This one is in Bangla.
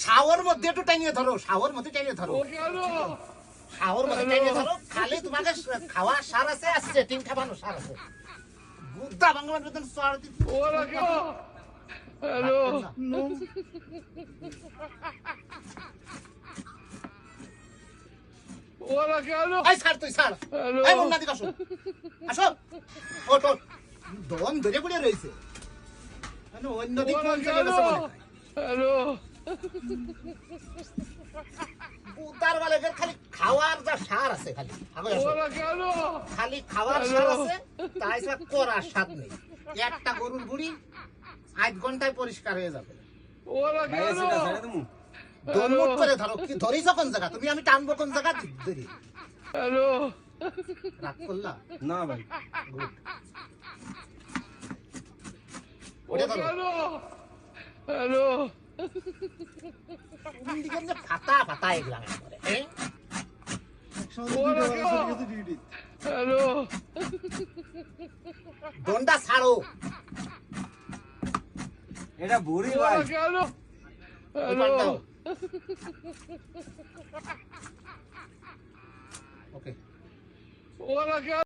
শাওয়ার মধ্যে একটু টাইনিয়ে ধরো, শাওয়ার মধ্যে টাইনিয়ে ধরো, শাওয়ার মধ্যে টাইনিয়ে ধরো। খালি তোমাকে খাওয়া সার আছে, আর সেটিং খাবানো সার আছে। বুদ্ধা বাংলা বেতন সার দিতে ওরা কেন? হ্যালো ওরা কেন? এই ছাড়, তুই ছাড়। এই মুন্না দিকে আসো, আসো। ওঠ, ওঠ। দম ধরে পড়ে রয়েছে। মানে অন্য দিক কোন চলে গেছে মনে হয়। হ্যালো উদার বালেকের খালি খাওয়ার যা সার আছে, খালি আগে আসো। ওরা কেন? খালি খাওয়ার সার আছে, তাই ছাড়া করার স্বাদ নেই। একটা গরুর বুড়ি 8 ঘন্টায় পরিষ্কার হয়ে যাবে। ওরা কেন? দমুট করে ধরো। কি ধরিস কোন জায়গা? তুমি আমি টানবো কোন জায়গা ধরি? হ্যালো রাগ করলা না ভাই, গুড। ওরা ওটা ধরো। কেন? হ্যালো কোন দিকে যে ফাটা ফাটা এগুলা করে, হ্যাঁ? ওরা কেন? হ্যালো দন্ডা ছাড়ো। এটা বুড়ি ওরা ভাই। কেন? ওই হ্যালো পাল্টাও। ওকে। ওরা কেন?